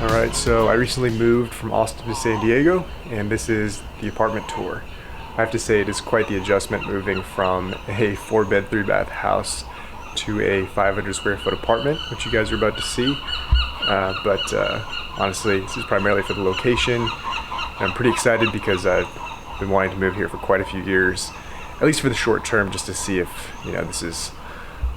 Alright, so I recently moved from Austin to San Diego, and this is the apartment tour. I have to say it is quite the adjustment moving from a 4-bed, 3-bath house to a 500 square foot apartment, which you guys are about to see. But honestly, this is primarily for the location. And I'm pretty excited because I've been wanting to move here for quite a few years, at least for the short term, just to see if, this is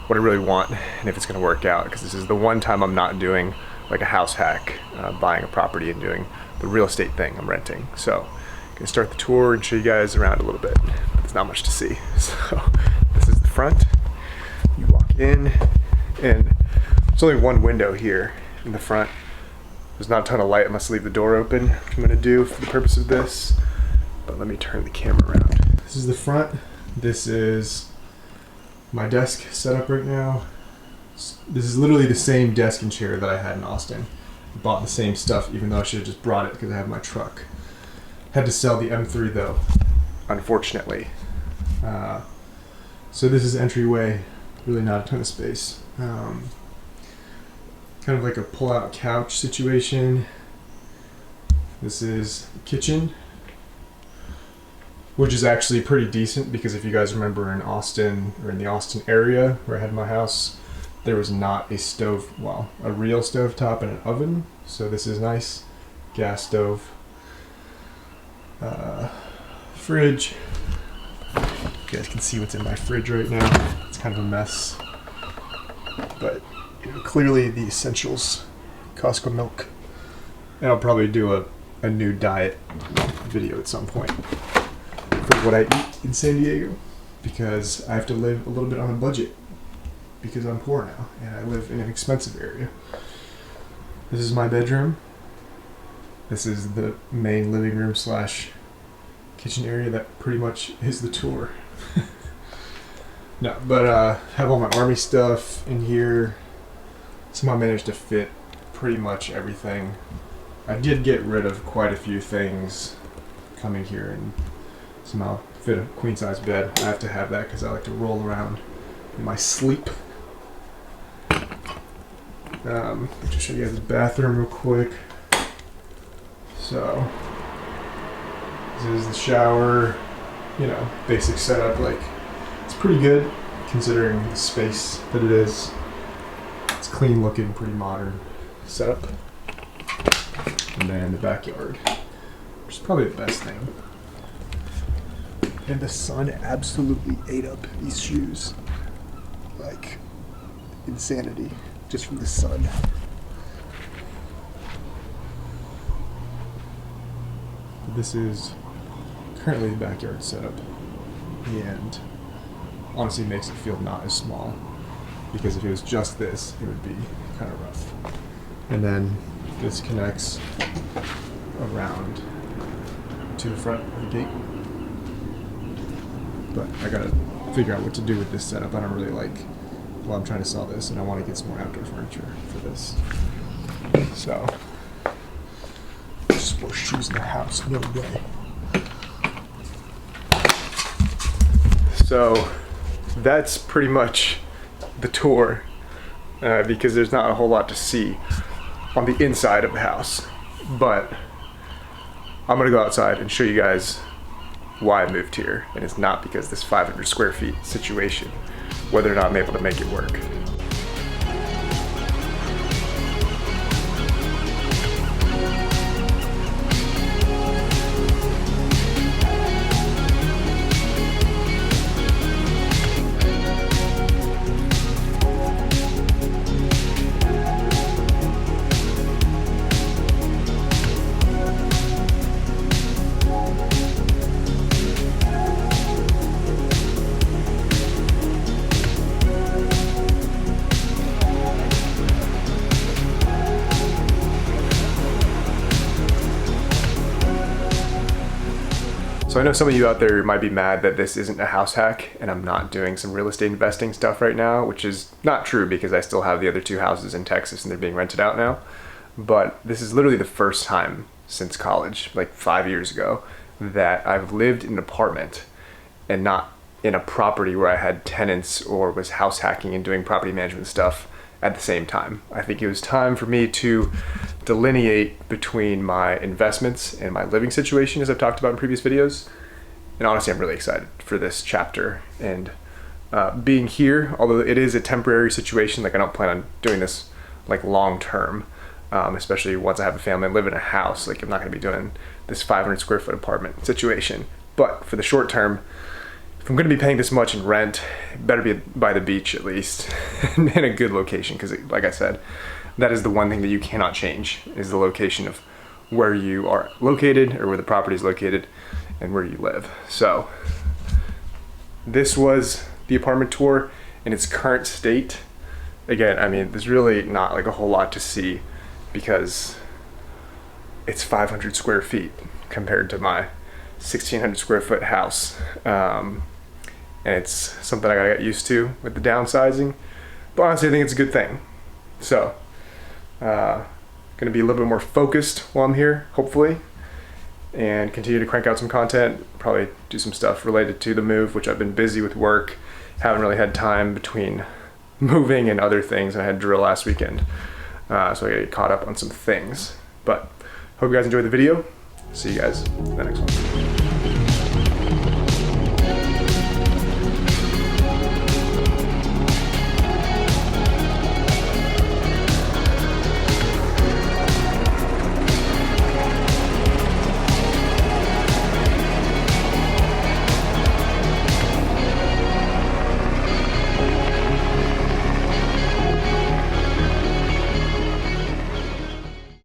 what I really want and if it's going to work out, because this is the one time I'm not doing like a house hack, buying a property and doing the real estate thing. I'm renting. So I'm gonna start the tour and show you guys around a little bit. There's not much to see. So this is the front. You walk in and there's only one window here in the front. There's not a ton of light. I must leave the door open, which I'm gonna do for the purpose of this. But let me turn the camera around. This is the front. This is my desk set up right now. This is literally the same desk and chair that I had in Austin. I bought the same stuff, even though I should have just brought it because I have my truck. Had to sell the M3 though, unfortunately. So this is the entryway. Really not a ton of space. Kind of like a pull-out couch situation. This is the kitchen, which is actually pretty decent because if you guys remember in Austin, or in the Austin area where I had my house, there was not a stove, well, a real stove top and an oven. So this is nice. Gas stove. Fridge. You guys can see what's in my fridge right now. It's kind of a mess. But clearly the essentials. Costco milk. And I'll probably do a new diet video at some point for what I eat in San Diego, because I have to live a little bit on a budget because I'm poor now and I live in an expensive area. This is my bedroom. This is the main living room / kitchen area. That pretty much is the tour. No, but have all my army stuff in here. Somehow managed to fit pretty much everything. I did get rid of quite a few things coming here and somehow fit a queen size bed. I have to have that because I like to roll around in my sleep. I'll just show you guys the bathroom real quick. So this is the shower, basic setup. Like, it's pretty good considering the space that it is. It's clean looking, pretty modern setup. And then the backyard, which is probably the best thing. And the sun absolutely ate up these shoes. Like, insanity, just from the sun. This is currently the backyard setup, and honestly makes it feel not as small, because if it was just this, it would be kind of rough. And then this connects around to the front of the gate. But I gotta figure out what to do with this setup. I don't really like, well, I'm trying to sell this and I want to get some more outdoor furniture for this. So, just wear shoes in the house, no way. So, that's pretty much the tour, because there's not a whole lot to see on the inside of the house. But I'm gonna go outside and show you guys why I moved here, and it's not because this 500 square feet situation, whether or not I'm able to make it work. So I know some of you out there might be mad that this isn't a house hack and I'm not doing some real estate investing stuff right now, which is not true because I still have the other 2 houses in Texas and they're being rented out now. But this is literally the first time since college, like 5 years ago, that I've lived in an apartment and not in a property where I had tenants or was house hacking and doing property management stuff at the same time. I think it was time for me to delineate between my investments and my living situation, as I've talked about in previous videos. And honestly, I'm really excited for this chapter and being here, although it is a temporary situation. Like, I don't plan on doing this like long term, especially once I have a family and live in a house. Like, I'm not gonna be doing this 500 square foot apartment situation. But for the short term, if I'm gonna be paying this much in rent, it better be by the beach at least, in a good location, because like I said, that is the one thing that you cannot change, is the location of where you are located, or where the property is located, and where you live. So this was the apartment tour in its current state. Again, I mean, there's really not like a whole lot to see because it's 500 square feet compared to my 1,600 square foot house. And it's something I gotta get used to with the downsizing. But honestly, I think it's a good thing. So, gonna be a little bit more focused while I'm here, hopefully, and continue to crank out some content, probably do some stuff related to the move, which I've been busy with work. Haven't really had time between moving and other things. I had drill last weekend, so I gotta get caught up on some things. But hope you guys enjoyed the video. See you guys in the next one.